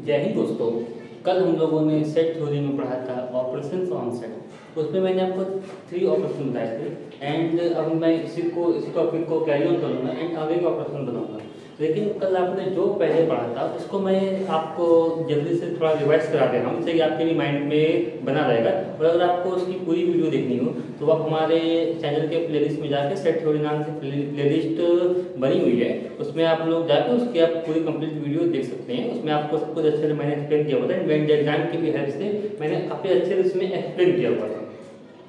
जय हिंद दोस्तों। कल हम लोगों ने सेट थ्योरी में पढ़ा था ऑपरेशंस ऑन सेट। उसमें मैंने आपको 3 ऑपरेशन बताए थे एंड अब मैं इसी टॉपिक को कैरी ऑन करूँगा एंड आगे का ऑपरेशन बनाऊंगा। लेकिन कल आपने जो पहले पढ़ा था उसको मैं आपको जल्दी से थोड़ा रिवाइज करा दे रहा हूँ, जिससे कि आपके भी माइंड में बना रहेगा। और अगर आपको उसकी पूरी वीडियो देखनी हो तो आप हमारे चैनल के प्लेलिस्ट में जाकर सेट थ्योरी नाम से प्लेलिस्ट बनी हुई है, उसमें आप लोग जाकर उसकी आप पूरी कंप्लीट वीडियो देख सकते हैं। उसमें आपको सब कुछ अच्छे से मैंने एक्सप्लेन किया हुआ था, वेन डायग्राम की भी हेल्प से मैंने काफ़ी अच्छे से उसमें एक्सप्लेन किया हुआ था।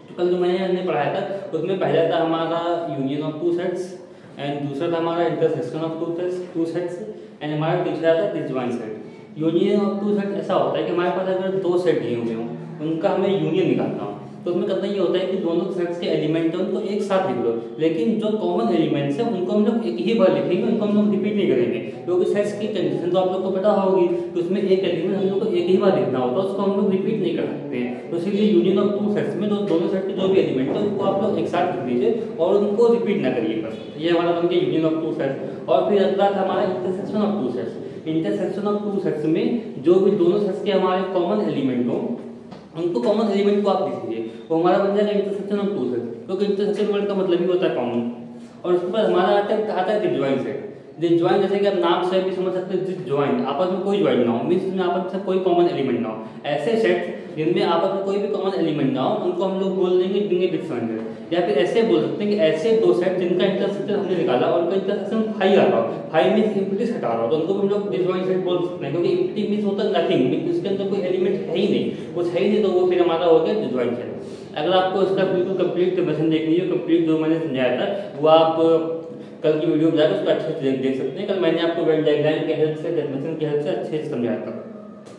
तो कल जो मैंने पढ़ाया था उसमें पहला था हमारा union of two sets and दूसरा था हमारा intersection of two sets and हमारा तीसरा था disjoint set. Union of two set ऐसा होता है कि हमारे पास अगर 2 सेट दिए हुए हों उनका हमें यूनियन निकालना हो, तो उसमें करना ये होता है कि दोनों सेट्स के एलिमेंट हैं उनको एक साथ लिख लो, लेकिन जो कॉमन एलिमेंट्स हैं उनको हम लोग एक ही बार लिखेंगे, उनको हम लोग रिपीट नहीं करेंगे, क्योंकि सेट्स की कंडीशन तो आप लोग को पता होगी। तो उसमें एक एलिमेंट हम लोग को एक ही बार लिखना होता है, उसको हम लोग रिपीट नहीं कर सकते हैं। तो इसलिए यूनियन ऑफ टू सेट्स में दोनों सेट के जो भी एलिमेंट है उनको आप लोग एक साथ लिख दीजिए और उनको रिपीट ना करिए बस। ये हमारा बन गया यूनियन ऑफ टू सेट्स। और फिर अगला था हमारा intersection of two sets. Intersection of two sets में जो भी दोनों सेट्स के हमारे कॉमन एलिमेंट हो उनको कॉमन एलिमेंट को आप लिख दीजिए, वो हमारा बन जाएगा इंटरसेक्शन ऑफ टू सेट्स, क्योंकि इंटरसेक्शन वर्ड का मतलब ही होता है कॉमन। और उसके बाद हमारा आता है डिसजॉइंट सेट। डिसजॉइंट जैसे कि आप नाम से भी समझ सकते हैं, डिसजॉइंट आपस में कोई ज्वाइन ना हो, मींस इसमें आपस में कोई कॉमन एलिमेंट ना हो। ऐसे सेट्स जिनमें आपस में कोई भी कॉमन एलिमेंट ना हो उनको हम लोग बोल देंगे डिसजॉइंट सेट। या फिर ऐसे बोल सकते हैं कि ऐसे 2 सेट जिनका इंटरसेक्शन हमने निकाला और उनका इंटरसेक्शन फाई आ रहा हो, फाई मींस इंप्टी सेट आ रहा हो, तो उनको हम लोग डिसजॉइंट सेट बोल सकते हैं, क्योंकि इंप्टी मींस होता है नथिंग, मींस उसके अंदर कोई एलिमेंट है ही नहीं, कुछ है ही नहीं, तो वो फिर हमारा हो गया डिसजॉइंट सेट। अगर आपको इसका बिल्कुल कंप्लीट डेफिनेशन देखनी है, कंप्लीट जो मैंने समझाया था वो आप कल की वीडियो में जाकर उसको अच्छे से देख सकते हैं। कल मैंने आपको वेन डायग्राम के हेल्प से, डेफिनेशन की हेल्प से अच्छे से समझाया था।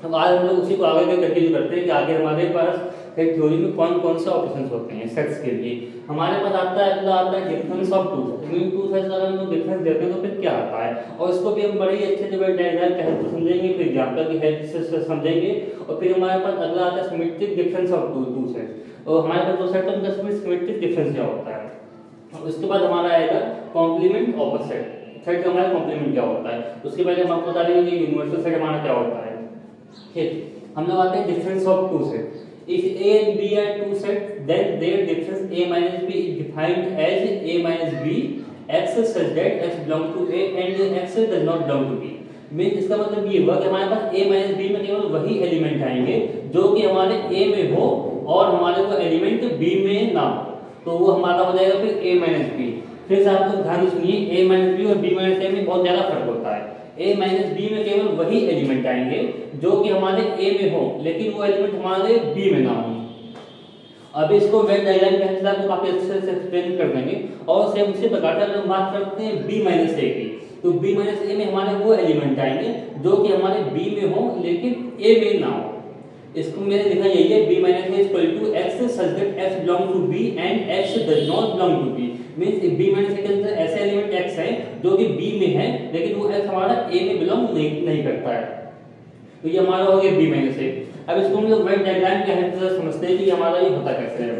अब आज हम लोग उसी को आगे कंटिन्यू करते हैं कि आगे हमारे पास सेट थ्योरी में कौन कौन से ऑपरेशंस होते हैं सेट्स के लिए। हमारे पास आता है difference of two sets. Two sets अगर हम लोग डिफरेंस देते हैं तो फिर क्या आता है, और इसको भी हम बड़े ही अच्छे से वेन डायग्राम की हेल्प से समझेंगे, फिर एग्जांपल की हेल्प से समझेंगे। और फिर हमारे पास अगला आता है symmetric difference of two sets. और हमारे पास 2 सेट है उनका सिमेट्रिक डिफरेंस क्या होता है। उसके बाद हमारा आएगा कॉम्प्लीमेंट ऑपोजिट सेट का हमारा कॉम्प्लीमेंट क्या होता है। उसके पहले हम आपको बता देंगे कि यूनिवर्सल सेट हमारा क्या होता है। ठीक, हम लोग आते हैं difference of two set. If A and B are two sets, then their difference A minus B is defined as A minus B X such that X belongs to A and X does not belong to B। Mean इसका मतलब ये हुआ कि हमारे पास A minus B में केवल वही element आएंगे जो कि हमारे A में हो और हमारे को एलिमेंट B में ना हो, तो वो हमारा हो जाएगा फिर A minus B। फिर से आप लोग ध्यान सुनिए, A minus B और B minus A में बहुत ज्यादा फर्क होता है। A माइनस बी में केवल वही एलिमेंट आएंगे जो कि हमारे A में हो, लेकिन वो एलिमेंट हमारे B में ना हो। अब इसको वेन डायग्राम के हेल्प से आपको काफी अच्छे से एक्सप्लेन कर देंगे। और सेम उसी प्रकार से अगर हम बात करते हैं B माइनस A की, तो B माइनस A में हमारे वो एलिमेंट आएंगे जो कि हमारे B में हो लेकिन A में ना हो। इसको मैंने लिखा यही है, B minus A equal to X such that X belong to B and X does not belong to B। Means B minus A के अंदर ऐसे एलिमेंट X है जो कि B में है लेकिन वो X हमारा A में बिलोंग नहीं करता है। तो ये हमारा हो गया B माइनस A। अब इसको हम लोग वेन डायग्राम के हेल्प से समझते हैं कि हमारा ये होता कैसे है।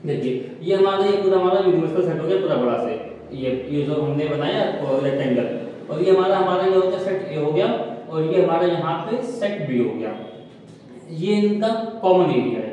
देखिए ये हमारा ये पूरा हमारा यूनिवर्सल सेट हो गया पूरा बड़ा से, ये जो हमने बनाया रेक्टेंगल, और ये हमारा ये हो गया सेट A हो गया, और ये हमारा यहाँ पे सेट B हो गया। ये इनका कॉमन एरिया है।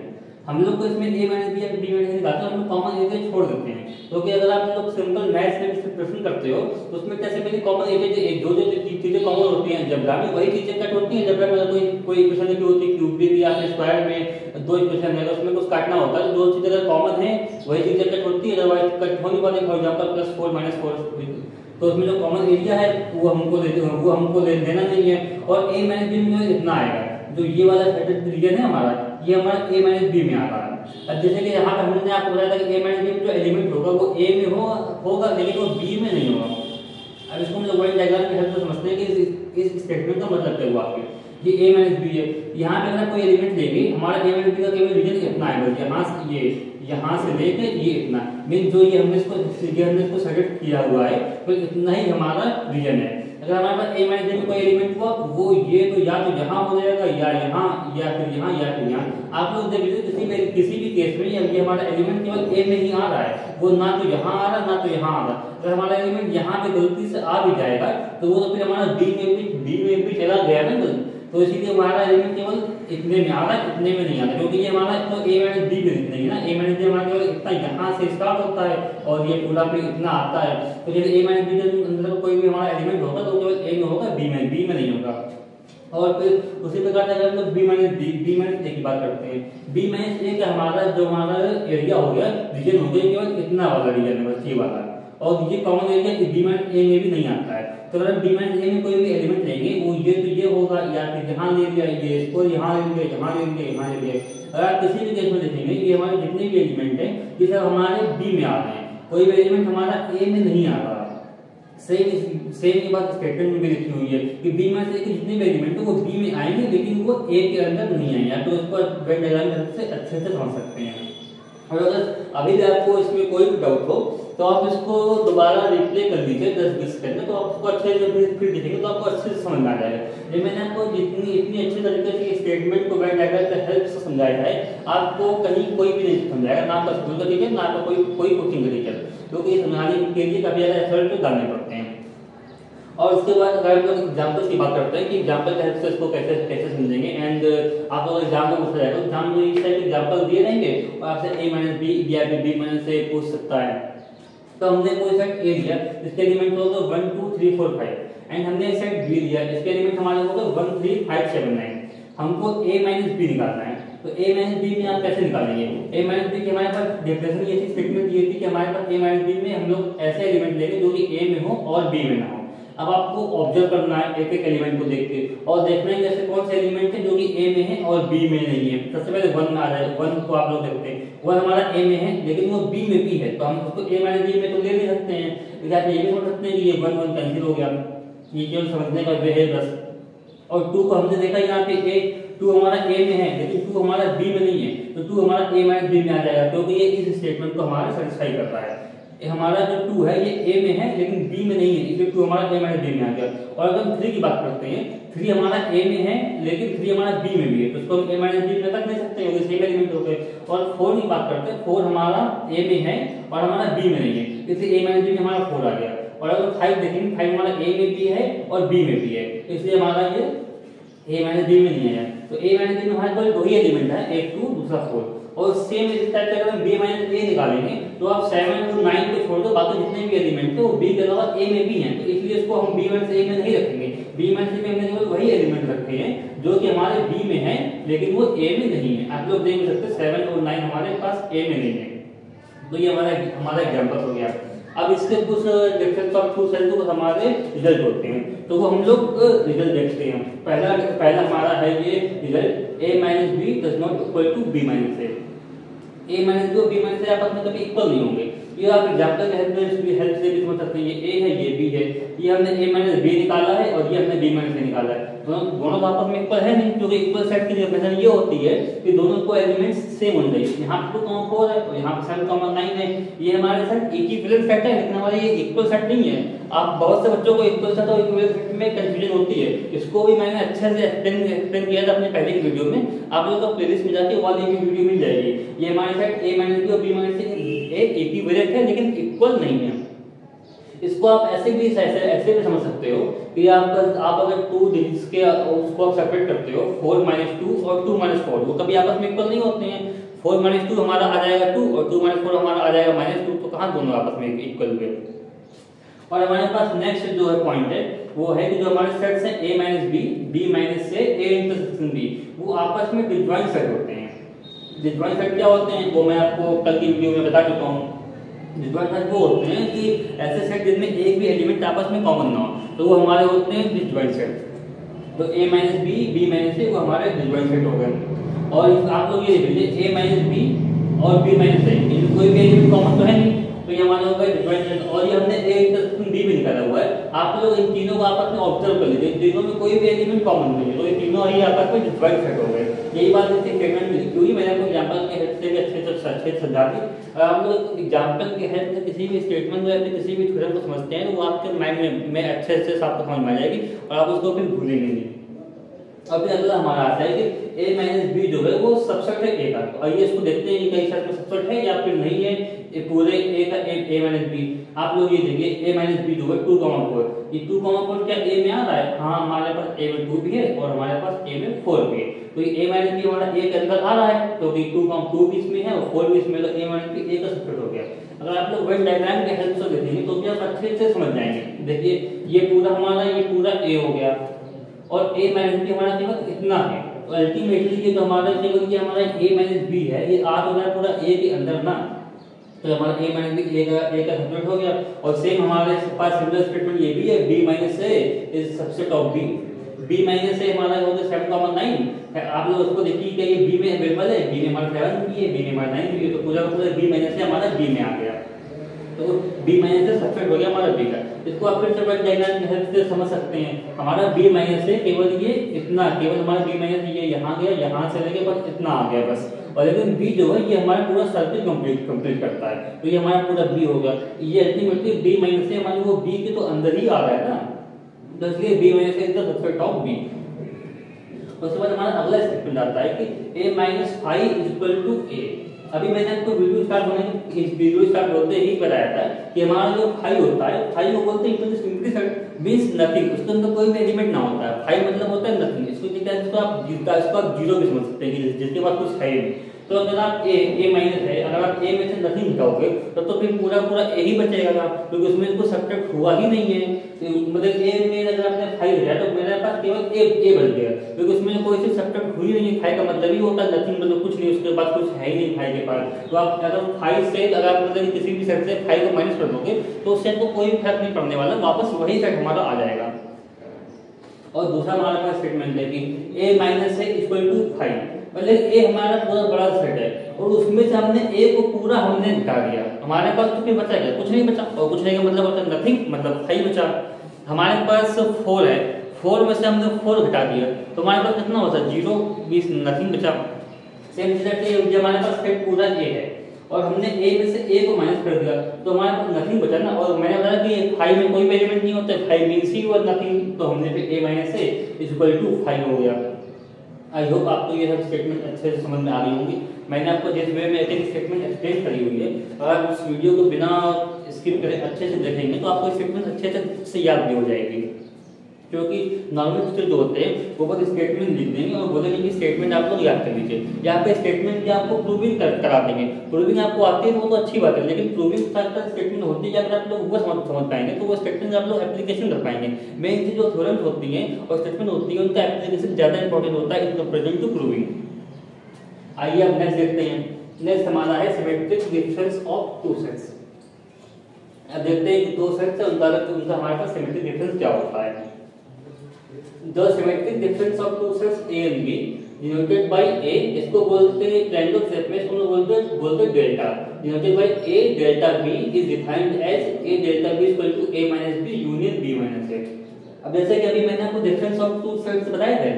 हम लोग को इसमें A माइनस B या B माइनस A निकालते हैं, हम लोग कॉमन एरिया छोड़ देते हैं, क्योंकि अगर आप लोग सिंपल मैथ्स में प्रश्न करते हो तो उसमें कैसे पहले कॉमन एरिया जो चीजें कॉमन होती हैं अलजेब्रा में वही चीजें कट होती हैं। अलजेब्रा में कोई इक्वेशन की होती है क्यूबिक या फिर स्क्वायर में 2 इक्वेशन है, उसमें कुछ काटना होता है, 2 चीजें अगर कॉमन है वही चीजें कट होती है, अदरवाइज कट होने वाली। फॉर एग्जांपल +4 -4, तो उसमें जो कॉमन एरिया है वो हमको लेना नहीं है। और A माइनस B में इतना आएगा, जो ये वाला रीजन है हमारा, ये हमारा A माइनस B में आ रहा है। अब जैसे कि यहाँ पे हमने आपको बताया था कि A माइनस B में जो एलिमेंट होगा वो A में होगा लेकिन वो B में नहीं होगा। अब इसको हम लोग वेन डायग्राम की हेल्प से समझते हैं कि इस स्टेटमेंट का मतलब क्या हुआ। आपके ये A माइनस B है, यहाँ पे अगर कोई एलिमेंट लेंगे हमारा A माइनस B का केवल रीजन इतना है, यहाँ से लेके ये इतना, मीन जो ये हमने इसको सेलेक्ट किया हुआ है तो इतना ही हमारा रीजन है। अगर हमारे पास A माइनस B में कोई एलिमेंट हुआ वो ये तो या तो यहाँ हो जाएगा या यहाँ या फिर यहाँ या फिर यहाँ। आप लोग देख लीजिए किसी भी केस में ये हमारा एलिमेंट केवल A में ही आ रहा है, वो ना तो यहाँ आ रहा ना तो यहाँ आ रहा। अगर हमारा एलिमेंट यहाँ पे गलती से आ भी जाएगा तो वो तो फिर हमारा B में भी चला गया ना, तो इसीलिए हमारा एलिमेंट केवल इतने में आ रहा है, इतने में नहीं आता, क्योंकि ये हमारा तो a माइनस बी में नहीं है ना, a माइनस बी हमारा केवल इतना यहाँ से स्टार्ट होता है और ये पूरा पे इतना आता है। तो जब a माइनस बी के अंदर कोई भी हमारा एलिमेंट होगा तो केवल a में होगा, b में नहीं होगा। और फिर उसी प्रकार से अगर हम लोग b माइनस a की बात करते हैं, b माइनस a का हमारा जो हमारा एरिया हो गया, रीजन हो गया केवल इतना वाला रीजन है, बस ये वाला। और ये common area b minus a में भी नहीं आता है। तो अगर b माइनस a में कोई भी एलिमेंट लेंगे वो ये तो ये होगा, या फिर यहाँ ले लिया ये इसको, यहाँ ले लिया, यहाँ ले लिया, यहाँ ले लिया। अगर आप किसी भी केस में देखेंगे ये हमारे जितने भी एलिमेंट है ये सब हमारे b में आ रहे हैं, कोई भी एलिमेंट हमारा a में नहीं आ रहा। सेम ये बात स्टेटमेंट में भी लिखी हुई है कि b माइनस a के जितने भी एलिमेंट है वो b में आएंगे लेकिन वो a के अंदर नहीं आएंगे। तो इसको वेन डायग्राम से अच्छे से समझ सकते हैं। और अगर अभी भी आपको इसमें कोई भी डाउट हो तो आप इसको दोबारा रिप्ले कर लीजिए 10-20 सेकंड में, तो आपको अच्छे से फिर देखेंगे तो आपको अच्छे से समझ में आ जाएगा। ये मैंने आपको इतनी अच्छी तरीके से स्टेटमेंट को वेन डायग्राम के हेल्प से समझाया है, आपको कहीं कोई भी नहीं समझाएगा, ना आपका स्कूल का टीचर ना आपका कोई कोचिंग का टीचर, क्योंकि ये समझाने के लिए काफी ज्यादा एफर्ट डालने पड़ते हैं। और उसके बाद अगर हम लोग एग्जाम्पल्स की बात करते हैं कि एग्जाम्पल के हेल्प से इसको कैसे समझेंगे, एंड आप लोग एग्जाम में पूछा जाएगा, एग्जाम में इस टाइप के एग्जाम्पल दिए रहेंगे और आपसे a माइनस बी या फिर b माइनस a पूछ सकता है। तो हमने कोई सेट a लिया, इसके एलिमेंट होगा 1 2 3 4 5, एंड हमने सेट b लिया, इसके एलिमेंट हमारे होगा 1 3 5 7 9। हमको a माइनस b निकालना है, तो a माइनस b में आप कैसे निकालेंगे? a माइनस b की हमारे पास डेफिनेशन ये थी, स्टेटमेंट ये थी कि हमारे पास a माइनस b में हम लोग ऐसे एलिमेंट लेंगे जो कि a में हो और b में ना हो। अब आपको ऑब्जर्व करना है एक एक एलिमेंट को देख के और देखना है जैसे कौन से एलिमेंट है जो कि a में है और b में नहीं है। सबसे पहले 1 आ जाए, 1 को आप लोग देखते हैं, 1 हमारा a में है लेकिन वो b में भी है, तो हम उसको a माइनस b में तो ले नहीं सकते हैं, लेकिन आप ये भी सोच सकते हैं कि ये 1 1 कैंसिल हो गया, ये केवल समझने का वे है बस। और 2 को हमने देखा यहाँ पे 2 हमारा a में है लेकिन 2 हमारा b में नहीं है, तो 2 हमारा a माइनस b में आ जाएगा, क्योंकि ये इस स्टेटमेंट को हमारा सेटिस्फाई करता है। हमारा जो 2 है ये a में है लेकिन b में नहीं है, इसलिए 2 हमारा a माइनस b में आ गया। और अगर हम 3 की बात करते हैं, 3 हमारा a में है लेकिन 3 हमारा b में भी है, तो इसको हम a माइनस b में रख नहीं सकते क्योंकि सेम एलिमेंट हो गए। और 4 की बात करते हैं, 4 हमारा a में है और हमारा b में नहीं है, इसलिए a माइनस b में हमारा 4 आ गया। और अगर 5 देखेंगे, 5 हमारा a में भी है और b में भी है, इसलिए हमारा ये a माइनस b में नहीं है। तो a माइनस b में हमारे पास वही एलिमेंट है, एक 2 दूसरा 4। और सेम इसी टाइप से अगर हम b माइनस a निकालेंगे तो आप 7 और 9 को छोड़ दो, बाकी जितने भी एलिमेंट है वो b के अलावा a में भी हैं, तो इसलिए इसको हम b माइनस a में नहीं रखेंगे। b माइनस a में हमने केवल वही एलिमेंट रखे हैं जो कि हमारे b में है लेकिन वो a में नहीं है। आप लोग देख सकते 7 और 9 हमारे पास a में नहीं है। तो ये हमारा एग्जांपल हो गया। अब इसके कुछ डिफरेंस ऑफ टू सेट कुछ हमारे रिजल्ट होते हैं, तो वो हम लोग रिजल्ट देखते हैं। पहला हमारा है ये result a minus B does not equal to b minus a। a minus B और b माइनस a आपस में कभी इक्वल नहीं होंगे। ये आप एग्जांपल के हेल्प से भी समझ सकते हैं, ये a है ये b है, ये हमने a माइनस b निकाला है और ये हमने b माइनस a निकाला है, दोनों आपस में इक्वल है नहीं, क्योंकि इक्वल सेट की डेफिनेशन ये होती है कि दोनों को एलिमेंट्स सेम होने चाहिए। यहाँ पे 2 कॉमन 4 है और यहाँ पे 7 कॉमन 9 है, ये हमारे साथ इक्विवेलेंट सेट है, लेकिन हमारे ये इक्वल सेट नहीं है। आप बहुत से बच्चों को इक्वल सेट और इक्विवेलेंट सेट में कंफ्यूजन होती है, इसको भी मैंने अच्छे से एक्सप्लेन किया था अपने पहले की वीडियो में, आप लोगों को प्लेलिस्ट में जाके वाली की वीडियो मिल जाएगी। ये हमारे साथ a माइनस बी और b माइनस a इक्विवेलेंट है लेकिन इक्वल नहीं है। इसको आप ऐसे भी समझ सकते हो कि आप अगर 2 डिजिट्स के उसको आप सेपरेट करते हो 4 माइनस 2 और 2 माइनस 4, वो कभी आपस में इक्वल नहीं होते हैं। 4 माइनस 2 हमारा आ जाएगा 2 और 2 माइनस 4 हमारा आ जाएगा माइनस 2, तो कहाँ दोनों आपस में इक्वल हुए। और हमारे पास नेक्स्ट जो है पॉइंट है वो है कि जो हमारे सेट्स हैं a minus B, b minus a, a intersection b, वो आपस में डिसजॉइंट सेट होते हैं। डिसजॉइंट सेट क्या होते हैं वो मैं आपको कल की वीडियो में बता चुका हूँ। डिसजॉइंट सेट वो होते हैं कि ऐसे सेट जिनमें एक भी एलिमेंट आपस में कॉमन ना हो, तो वो हमारे होते हैं डिसजॉइंट सेट। तो a minus B, b minus a वो हमारे डिसजॉइंट सेट हो गए। और आप लोग ये देख लीजिए a माइनस बी और b माइनस a, इनमें कोई भी एलिमेंट कॉमन तो है नहीं, तो ये हमारा होगा डिसजॉइंट सेट। और ये हमने a इंटरसेक्शन b भी निकाला हुआ है। आप लोग इन तीनों को आपस में ऑब्जर्व कर लीजिए, इन तीनों में कोई भी एलिमेंट कॉमन नहीं है, तो ये तीनों ही आपस में डिसजॉइंट सेट हो गए। यही बात इस स्टेटमेंट में लिखी हुई, मैंने आपको एग्जांपल के हेल्प से भी अच्छे से समझा दी। अगर आप लोग एग्जांपल के हेल्प से किसी भी स्टेटमेंट को या फिर किसी भी थ्योरम को समझते हैं तो वो आपके माइंड में अच्छे से आपको समझ में आ जाएगी और आप उसको फिर भूलेंगे नहीं। अब अगला हमारा आता है कि a माइनस बी जो है वो सबसेट है a का। तो आइए इसको देखते हैं कि कई सेट में सबसेट है या फिर नहीं है। ये पूरे ए का ए माइनस बी, आप लोग ये देंगे ए माइनस बी जो है 2,4, ये 2,4 क्या ए में आ रहा है? हाँ, हमारे पास ए में 2 भी है और हमारे पास ए में 4 भी है, तो ये ए माइनस बी हमारा ए के अंदर आ रहा है, तो 2 भी इसमें है और 4 भी इसमें, तो ए माइनस बी ए का सब्स्टिट्यूट हो गया। अगर आप लोग वेन डायग्राम के हेल्प से देखेंगे तो क्या आप अच्छे से समझ जाएंगे। देखिए ये पूरा हमारा ये पूरा ए हो गया और ए माइनस बी हमारा केवल इतना है, तो अल्टीमेटली ये तो हमारा केवल ये हमारा ए माइनस बी है, ये आ तो रहा है पूरा ए के अंदर ना, तो हमारा ए माइनस बी ए का सब्स्टिट्यूट हो गया। और सेम हमारे पास सिमिलर स्टेटमेंट ये भी है, B minus A is subset of B, B minus A हमारा हो गया 7,9, आप लोग उसको देखिए क्या ये बी में अवेलेबल है, बी में हमारा 7 भी है, बी में हमारा 9 भी है, तो पूरा का पूरा बी माइनस ए हमारा बी में आ गया, तो बी माइनस से सब्स्टिट्यूट हो गया हमारा बी का। इसको आप फिर से वेन डायग्राम की हेल्प से समझ सकते हैं, हमारा बी माइनस से केवल ये इतना, केवल हमारा बी माइनस ये यहाँ गया, यहाँ से लेके बस इतना आ गया बस, और लेकिन बी जो है ये हमारा पूरा सर्किल कंप्लीट करता है, तो ये हमारा पूरा बी हो गया। ये अल्टीमेटली बी माइनस से हमारे वो बी के तो अंदर ही आ रहा है ना, तो इसलिए बी माइनस से is the subset of B. उसके बाद हमारा अगला स्टेटमेंट आता है कि a minus 5 is equal to a। अभी मैंने आपको वीडियो स्टार्ट होते ही बताया था कि हमारा जो 5 होता है, 5 को बोलते हैं सिंपली सेट मींस नथिंग, उसके अंदर कोई भी एलिमेंट ना होता है, 5 मतलब होता है नथिंग। इसको आप जीरो भी समझ सकते हैं जिसके पास कुछ है नहीं। तो अगर आप a माइनस है, अगर आप a में से नथिंग हटाओगे तो फिर पूरा a ही बचेगा, क्योंकि उसमें कुछ सब्ट्रैक्ट हुआ ही नहीं है। मतलब a में अगर आपने 5 लिया तो मेरे पास केवल a बच गया, क्योंकि उसमें कोई सी सब्ट्रैक्ट हुई नहीं है। 5 का मतलब ही होता है नथिंग, मतलब कुछ नहीं, उसके बाद कुछ है ही नहीं 5 के पास। तो आप अगर 5 से अगर मतलब किसी भी सेट से 5 को माइनस कर दोगे तो उस सेट को कोई फर्क नहीं पड़ने वाला, वापस वही सेट हमारा आ जाएगा। और दूसरा हमारे पास स्टेटमेंट है कि a माइनस है इक्वल टू 5, मतलब a हमारा पूरा बड़ा सेट है और उसमें से हमने a को पूरा हमने हटा दिया, हमारे पास तो फिर बचा क्या? कुछ नहीं बचा, और कुछ नहीं का मतलब होता है नथिंग, मतलब 5 बचा। हमारे पास 4 है, 4 में से हमने 4 घटा दिया तो हमारे पास कितना होता है? 0, 20 नथिंग बचा। सेम चीज हमारे पास सेट पूरा a है और हमने a में से a को माइनस कर दिया तो हमारे पास नथिंग बचा ना, और मैंने बताया कि 5 में कोई भी एलिमेंट नहीं होता, 5 मींस ही और नथिंग, तो हमने फिर a minus a is equal to 5 हो गया। आई होप आपको ये सब स्टेटमेंट अच्छे से समझ में आ गई होंगी। मैंने आपको जिस वे में एक स्टेटमेंट एक्सप्लेन करी हुई है, अगर आप इस वीडियो को बिना स्किप करे अच्छे से देखेंगे तो आपको स्टेटमेंट अच्छे से याद भी हो जाएगी, क्योंकि नॉर्मल टीचर जो होते हैं वो बस स्टेटमेंट लिख देंगे और बोलेंगे कि स्टेटमेंट आप लोग याद कर लीजिए। यहाँ पे स्टेटमेंट की आपको प्रूविंग करा देंगे, प्रूविंग आपको आती है तो वो तो अच्छी बात है, लेकिन प्रूविंग के साथ साथ स्टेटमेंट होती है, अगर आप लोग वो समझ पाएंगे तो वो स्टेटमेंट आप लोग एप्लीकेशन कर पाएंगे। मेन चीज जो थ्योरम्स होती हैं और स्टेटमेंट होती है उनका एप्लीकेशन ज्यादा इंपॉर्टेंट होता है इन कंपैरिजन टू प्रूविंग। आइए अब नेक्स्ट देखते हैं। नेक्स्ट हमारा है symmetric difference of two sets. अब देखते हैं कि दो सेट्स है उनका हमारे पास सिमेट्रिक डिफरेंस क्या होता है। The symmetric difference of two sets A and B denoted by A, इसको बोलते हैं ट्रायंगल शेप में, इसको बोलते हैं delta, denoted by A delta B is defined as A delta B equal to A minus B union B minus A। अब जैसे कि अभी मैंने आपको डिफरेंस ऑफ टू सेट्स बताए थे,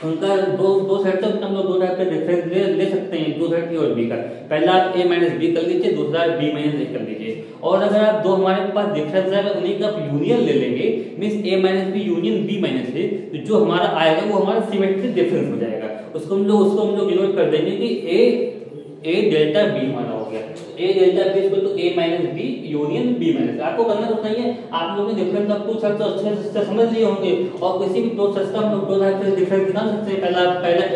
उनका दो सेट है, हम लोग दो टाइप का डिफरेंस ले सकते हैं, दो सेट A और B का। पहला आप A माइनस B कर लीजिए, दूसरा B माइनस A कर लीजिए। और अगर आप दो हमारे पास डिफरेंस है उन्हीं का आप यूनियन ले लेंगे, means A minus B union B minus A, तो जो हमारा आएगा वो हमारा सिमेट्रिक डिफरेंस हो जाएगा। उसको हम लोग डिनोट कर देंगे कि A डेल्टा B हमारा हो गया। A delta B equal to A minus B union B minus. आपको करना कुछ नहीं है, आप लोगों ने डिफरेंस ऑफ टू सेट्स तो अच्छे से समझ लिए होंगे, और किसी भी दो सेट्स का हम लोग दो टाइप से डिफरेंस निकाल सकते हैं। पहला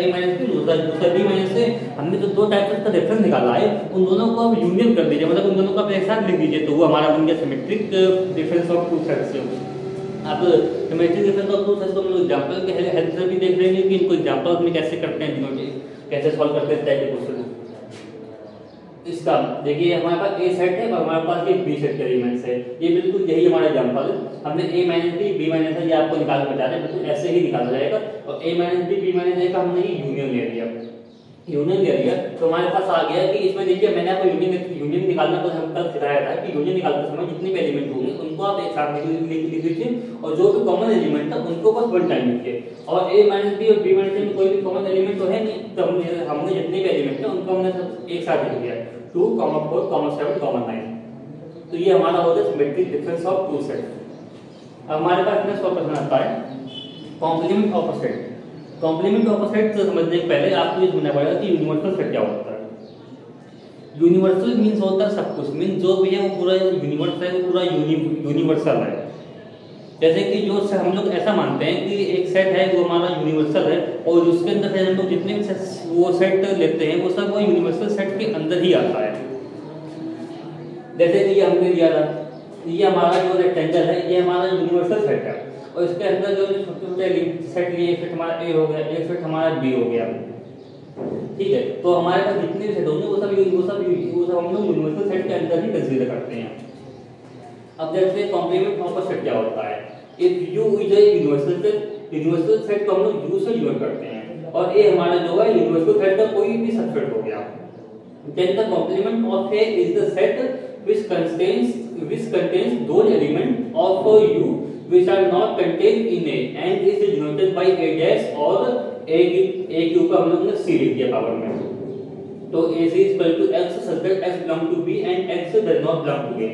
A माइनस B, दूसरा B माइनस A। हमने जो दो टाइप का डिफरेंस निकाला है उन दोनों को आप यूनियन कर दीजिए, मतलब उन दोनों को आप एक साथ लिख दीजिए, तो वो हमारा बन गया symmetric difference of two sets. आप symmetric difference of two sets को हम लोग एग्जांपल के हेल्प से भी देख लेंगे कि इनको एग्जांपल्स में कैसे करते हैं, कैसे सॉल्व करते हैं टाइप के क्वेश्चन। इसका देखिए हमारे पास A सेट है और हमारे पास ये B सेट के एलिमेंट्स है, ये बिल्कुल यही हमारा एग्जांपल है। हमने A minus B B minus A ये आपको निकाल के बता दें, बिल्कुल ऐसे ही निकाला जाएगा। और A minus B B minus A का हमने ये यूनियन ले लिया, तो हमारे पास आ गया कि इसमें देखिए मैंने आपको यूनियन निकालना तो हम कल सिखाया था कि यूनियन निकालते समय जितने भी एलिमेंट होंगे उनको आप एक साथ लिख लीजिए, और जो भी कॉमन एलिमेंट है उनको बस वन टाइम लिखिए। और A माइनस B और B माइनस A में कोई भी कॉमन एलिमेंट तो है नहीं, तो हमने जितने भी एलिमेंट है उनको हमने सब एक साथ लिख दिया, 2, 4, 7, 9। तो ये हमारा हो गया symmetric difference of two set. अब हमारे पास नेक्स्ट क्वेश्चन आता है complement of a set. Complement of a set समझने के पहले आपको ये समझना पड़ेगा कि यूनिवर्सल सेट क्या होता है। यूनिवर्सल मीन्स होता है सब कुछ, मीन्स जो भी है वो पूरा यूनिवर्स है, वो पूरा यूनिवर्सल है। जैसे कि जो हम लोग ऐसा मानते हैं कि एक सेट है वो हमारा यूनिवर्सल है, और उसके अंदर हम लोग जितने भी वो सेट लेते हैं वो सब वो यूनिवर्सल सेट के अंदर ही आता है। जैसे कि ये हमने लिया था, ये हमारा जो रेक्टेंगल है ये हमारा यूनिवर्सल सेट है, और इसके अंदर जो छोटे छोटे सेट लिए, एक सेट हमारा ए हो गया, एक सेट हमारा बी हो गया, ठीक है। तो हमारे पास जितने भी सेट होंगे वो सब हम लोग यूनिवर्सल सेट के अंदर ही कंसीडर करते हैं। अब देखते हैं कॉम्प्लीमेंट कॉम्पोजिट सेट क्या होता है। If you is a universal set को हम लोग यू से डिनोट करते हैं, और ए हमारा जो है यूनिवर्सल सेट का कोई भी सबसेट हो गया। Then the complement of A is the set which contains those elements of u which are not contained in A and is denoted by A dash और A के ऊपर हम लोग ने C लिख दिया पावर में। तो AC is equal to X such that X belong to B and X does not belong to A।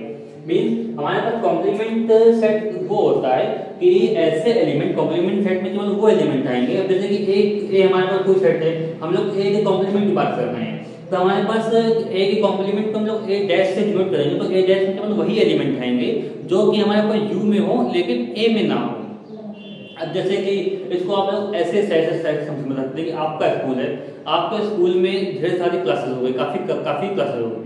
Means हमारे पास कॉम्प्लीमेंट सेट वो होता है कि ऐसे एलिमेंट कॉम्प्लीमेंट सेट में केवल वो एलिमेंट आएंगे। अब जैसे कि एक ए हमारे पास कोई सेट है, हम लोग ए के कॉम्प्लीमेंट की बात कर रहे हैं, तो हमारे पास ए की कॉम्प्लीमेंट को हम लोग ए डैश से डिनोट करेंगे, तो ए डैश में केवल वही एलिमेंट आएंगे जो कि हमारे पास यू में हो लेकिन ए में ना हो। अब जैसे कि इसको आप लोग ऐसे समझ सकते हैं कि आपका स्कूल है, आपके स्कूल में ढेर सारी क्लासेस हो गई, काफी क्लासेस हो गई,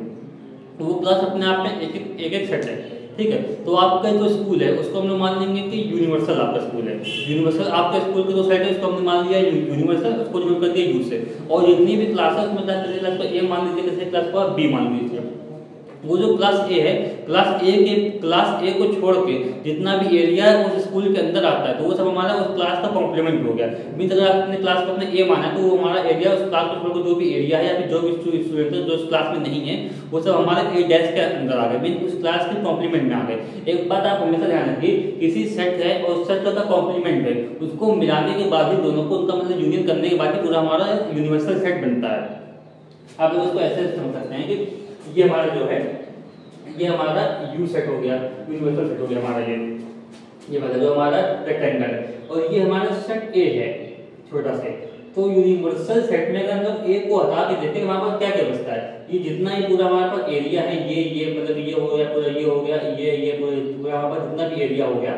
तो वो क्लास अपने आप में एक सेट है, ठीक है। तो आपका जो स्कूल है उसको हम लोग मान लेंगे कि यूनिवर्सल आपका स्कूल है। यूनिवर्सल आपके स्कूल के जो सेट है उसको हमने मान लिया यूनिवर्सल, उसको डिनोट कर दिया यू से, और जितनी भी क्लास है उसमें क्लास को ए मान लीजिए, किसी क्लास को आप बी मान लीजिए। वो जो क्लास ए है, क्लास ए को छोड़ के जितना भी एरिया उस स्कूल के अंदर आता है तो वो सब हमारा उस क्लास का कॉम्प्लीमेंट हो गया। मींस अगर आपने क्लास को अपने ए माना है तो वो हमारा एरिया उस क्लास को छोड़ के जो भी एरिया है या फिर जो भी स्टूडेंट है जो उस क्लास में नहीं है वो सब हमारे ए डैश के अंदर आ गए, मींस उस क्लास के कॉम्प्लीमेंट में आ गए। एक बात आप हमेशा ध्यान रखिए, किसी सेट है और उस सेट का कॉम्प्लीमेंट है, उसको मिलाने के बाद ही दोनों को उनका मतलब यूनियन करने के बाद ही पूरा हमारा यूनिवर्सल सेट बनता है। आप लोग उसको ऐसे समझ सकते हैं कि ये हमारा जो है ये हमारा U सेट हो गया, यूनिवर्सल सेट हो गया हमारा ये वाला जो हमारा रेक्टेंगल है, और ये हमारा सेट A है छोटा से। तो यूनिवर्सल सेट में अगर हम लोग A को हटा के देखते हैं हमारे पास क्या क्या बचता है, ये जितना ही पूरा हमारे पास एरिया है ये मतलब ये हो गया पूरा, ये हो गया ये पूरा हमारे पास जितना भी एरिया हो गया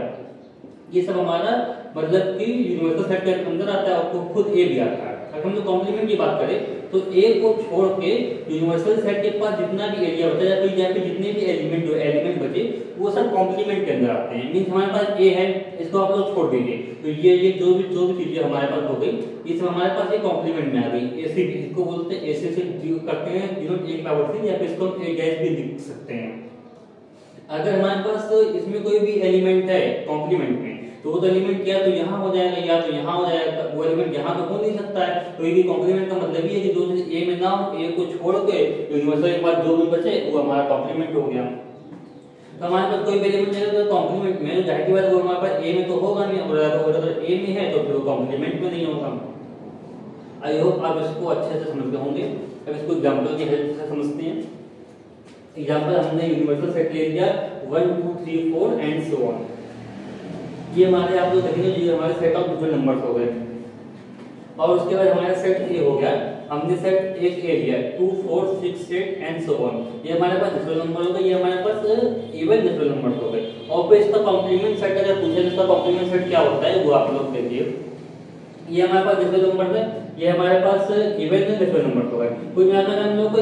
ये सब हमारा मतलब कि यूनिवर्सल सेट के अंदर आता है, और खुद A भी आता है। अगर हम लोग कॉम्प्लीमेंट की बात करें तो ए को छोड़ के यूनिवर्सल सेट के पास जितना भी एरिया बचा या फिर जितने भी एलिमेंट बचे वो सब कॉम्प्लीमेंट के अंदर आते हैं। मींस हमारे पास ए है, इसको आप लोग छोड़ दीजिए तो ये जो भी चीजें हमारे पास हो गई ये सब हमारे पास ये कॉम्प्लीमेंट में आ गई। ऐसे इसको बोलते हैं ऐसे से करते हैं डिनोट एक पावर से, या फिर इसको हम ए डैश भी लिख सकते हैं। अगर हमारे पास इसमें कोई भी एलिमेंट है कॉम्प्लीमेंट में तो वो एलिमेंट या तो यहाँ हो जाएगा या तो यहाँ हो जाएगा, वो एलिमेंट यहाँ तो हो नहीं सकता है। तो ये कॉम्प्लीमेंट का मतलब ये है कि जो चीज ए में ना हो, ए को छोड़ के यूनिवर्सल के बाद जो भी बचे वो हमारा कॉम्प्लीमेंट हो गया। तो हमारे पास कोई भी एलिमेंट है तो कॉम्प्लीमेंट में जाहिर सी बात वो हमारे पास ए में तो होगा नहीं, और अगर ए में है तो फिर वो कॉम्प्लीमेंट में नहीं होगा। आई होप आप इसको अच्छे से समझ गए होंगे। अब इसको एग्जांपल की हेल्प से समझते हैं। एग्जांपल हमने यूनिवर्सल सेट ले लिया 1 2 3 4 एंड सो ऑन। ये हमारे आप लोग देखेंगे ये हमारे सेट ऑफ डिफरेंट नंबर्स हो गए, और उसके बाद हमारा सेट ए हो गया। हमने सेट एक ए लिया 2 4 6 8 एंड सो ऑन। ये हमारे पास नेचुरल नंबर हो गए, ये हमारे पास इवन नेचुरल नंबर्स हो गए। और फिर इसका कॉम्प्लीमेंट सेट अगर पूछे तो इसका कॉम्प्लीमेंट सेट क्या होता है वो आप लोग देखिए। ये हमारे पास नेचुरल नंबर है, ये हमारे पास इवन नेचुरल नंबर हो गए। कुछ अगर हम लोग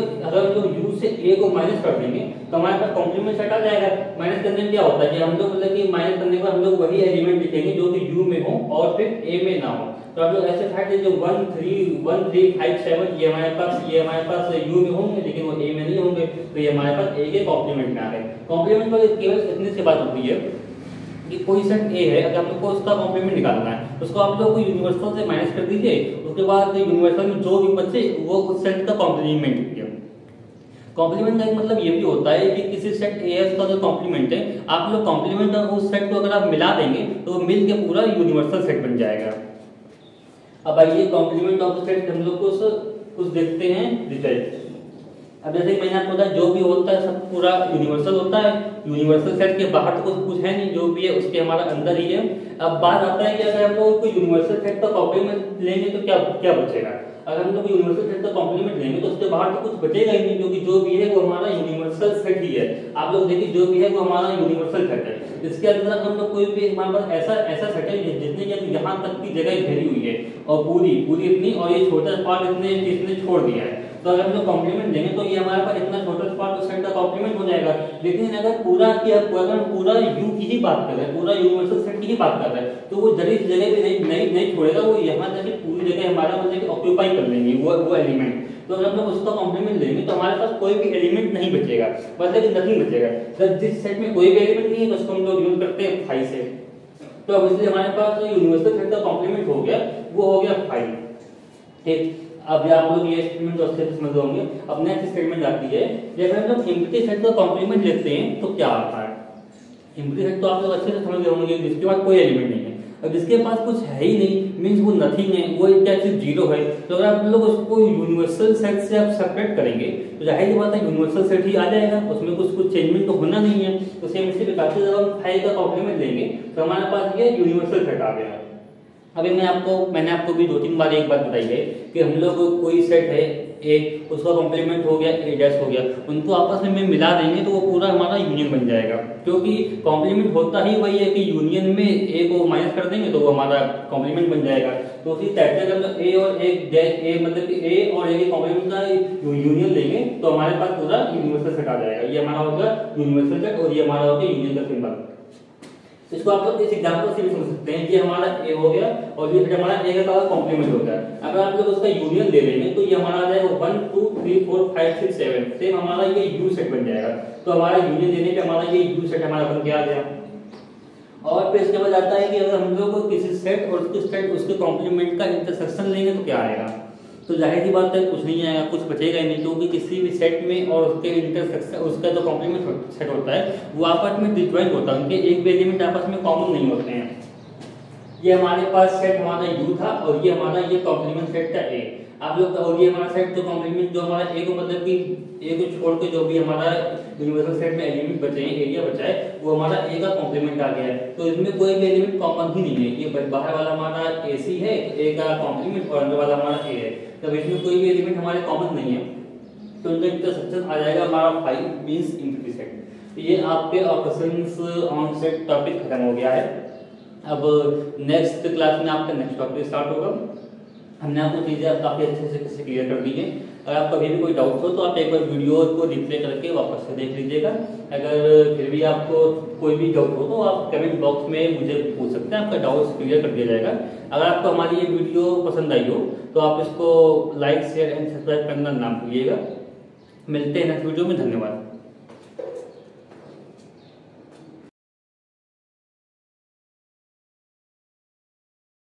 u से a को माइनस कर देंगे तो हमारे पास कॉम्प्लीमेंट सेट आ जाएगा। माइनस करने में क्या होता है कि हम लोग मतलब कि माइनस करने के बाद हम लोग वही एलिमेंट लिखेंगे जो कि u में हो और फिर a में ना हो। तो आप लोग ऐसे फैक्ट जो 1 3 5 7 ये हमारे पास u में होंगे लेकिन वो a में नहीं होंगे, तो ये हमारे पास a के कॉम्प्लीमेंट में आ गए। कॉम्प्लीमेंट पर केवल इतनी सी बात होती है कि कोई सेट ए है, अगर हम लोग को उसका कॉम्प्लीमेंट निकालना है तो उसको आप लोग को यूनिवर्सल से माइनस कर दीजिए, उसके बाद यूनिवर्सल में जो भी बचे वो उस सेट का कॉम्प्लीमेंट किया। कॉम्प्लीमेंट का एक मतलब ये भी होता है कि किसी सेट ए का जो कॉम्प्लीमेंट है आप लोग कॉम्प्लीमेंट और उस सेट को अगर आप मिला देंगे तो मिल के पूरा यूनिवर्सल सेट बन जाएगा। अब आइए कॉम्प्लीमेंट ऑफ द सेट हम लोग को कुछ देखते हैं रिजल्ट। अब जैसे मैंने आपको बताया जो भी होता है सब पूरा यूनिवर्सल होता है, यूनिवर्सल सेट के बाहर तो कुछ है नहीं, जो भी है उसके हमारा अंदर ही है। अब बात आता है कि अगर हम लोग कोई यूनिवर्सल सेट का कॉम्प्लीमेंट लेंगे तो क्या क्या बचेगा। अगर हम लोग यूनिवर्सल सेट का कॉम्प्लीमेंट लेंगे तो उसके बाहर तो कुछ बचेगा ही नहीं, क्योंकि जो भी है वो हमारा यूनिवर्सल सेट ही है। आप लोग देखिए जो भी है वो हमारा यूनिवर्सल सेट है। इसके अंदर हम लोग कोई भी हमारे पास ऐसा ऐसा सेट है जितने यहाँ तक की जगह घेरी हुई है और पूरी इतनी, और ये छोटा पार्ट इसने छोड़ दिया है। तो अगर हम लोग कॉम्प्लीमेंट लेंगे तो ये हमारे पास इतना छोटा पार्ट उस सेट का कॉम्प्लीमेंट हो जाएगा। लेकिन अगर पूरा यू की ही बात कर रहे हैं, पूरा यूनिवर्सल सेट की ही बात कर रहे हैं, तो वो जगह भी नहीं छोड़ेगा, वो यहाँ तक पूरी जगह हमारा मतलब ऑक्यूपाई कर लेंगे वो एलिमेंट। तो अगर हम लोग उसका कॉम्प्लीमेंट लेंगे तो हमारे पास कोई भी एलिमेंट नहीं बचेगा, मतलब नथिंग बचेगा। जब जिस सेट में कोई भी एलिमेंट नहीं है तो उसको हम लोग यूज करते हैं 5 से। तो अब इसलिए हमारे पास जो यूनिवर्सल सेट का कॉम्प्लीमेंट हो गया वो हो गया 5। ठीक, अब आप लोग ये स्टेटमेंट तो अच्छे से समझ होंगे। अब नेक्स्ट स्टेटमेंट आती है, जब हम लोग एम्प्टी सेट का कॉम्प्लीमेंट लेते हैं तो क्या आता है। एम्प्टी सेट तो आप लोग अच्छे से समझ होंगे, जिसके पास कोई एलिमेंट नहीं है। अब जिसके पास कुछ है ही नहीं मींस वो नथिंग है, वो क्या चीज जीरो है। तो अगर आप लोग उसको यूनिवर्सल सेट से आप सेपरेट करेंगे तो जाहिर सी बात है यूनिवर्सल सेट ही आ जाएगा, उसमें कुछ चेंजमेंट तो होना नहीं है। तो सेम इसी प्रकार से जब हम 5 का कॉम्प्लीमेंट लेंगे तो हमारे पास ये यूनिवर्सल सेट आ गया। अभी मैंने आपको भी 2-3 बार एक बात बताई है कि हम लोग कोई सेट है ए, उसका कॉम्प्लीमेंट हो गया ए डैश हो गया, उनको आपस में मिला देंगे तो वो पूरा हमारा यूनियन बन जाएगा। क्योंकि कॉम्प्लीमेंट होता ही वही है कि यूनियन में ए को माइनस कर देंगे तो वो हमारा कॉम्प्लीमेंट बन जाएगा। तो उसी टाइप से अगर ए और ए मतलब कि ए और ए के कॉम्प्लीमेंट का यूनियन लेंगे तो हमारे पास पूरा यूनिवर्सल सेट आ जाएगा। ये हमारा होगा यूनिवर्सल सेट और ये हमारा होगा यूनियन का सिंबल। इसको आप लोग इस एग्जांपल से भी समझ सकते हैं कि हमारा ए हो गया और ये हमारा ए का कॉम्प्लीमेंट हो गया। अगर आप लोग उसका यूनियन ले लेंगे तो ये हमारा आ जाएगा 1 2 3 4 5 6 7, सेम हमारा ये यू सेट बन जाएगा। तो हमारा यूनियन लेने पे हमारा ये यू सेट हमारा बन के आ गया। और फिर इसके बाद आता है कि अगर हम लोग किसी सेट और उसके कॉम्प्लीमेंट का इंटरसेक्शन लेंगे तो क्या आएगा। तो जाहिर सी बात है कुछ नहीं आएगा, कुछ बचेगा ही नहीं, क्योंकि किसी भी सेट में और उसके इंटरसेक्शन उसका जो कॉम्प्लीमेंट सेट होता है वो आपस में डिजॉइंट होता है, उनके एक भी एलिमेंट आपस में कॉमन नहीं होते हैं। ये हमारे पास सेट हमारा यू था और ये हमारा ये कॉम्प्लीमेंट सेट था ए। आप लोग और ये हमारा सेट जो कॉम्प्लीमेंट जो हमारा ए को मतलब कि ए को छोड़ के जो भी हमारा यूनिवर्सल सेट में एलिमेंट बचे हैं, एरिया बचा है, वो हमारा ए का कॉम्प्लीमेंट आ गया है। तो इसमें कोई भी एलिमेंट कॉमन ही नहीं है। ये बाहर वाला हमारा ए सी है, ए का कॉम्प्लीमेंट, और अंदर वाला हमारा ए है। तब इसमें कोई भी एलिमेंट हमारे कॉमन नहीं है तो इनका इंटरसेक्शन आ जाएगा हमारा 5 मींस एम्प्टी सेट। ये आपके ऑपरेशंस ऑन सेट टॉपिक खत्म हो गया है। अब नेक्स्ट क्लास में आपका नेक्स्ट टॉपिक स्टार्ट होगा। हमने आपको चीज़ें काफ़ी अच्छे से क्लियर कर दी है। अगर आपका कभी भी कोई डाउट हो तो आप एक बार वीडियो को रिप्ले करके वापस से देख लीजिएगा। अगर फिर भी आपको कोई भी डाउट हो तो आप कमेंट बॉक्स में मुझे पूछ सकते हैं, आपका डाउट क्लियर कर दिया जाएगा। अगर आपको हमारी ये वीडियो पसंद आई हो तो आप इसको लाइक शेयर एंड सब्सक्राइब करना ना भूलिएगा। मिलते हैं नेक्स्ट वीडियो में, धन्यवाद।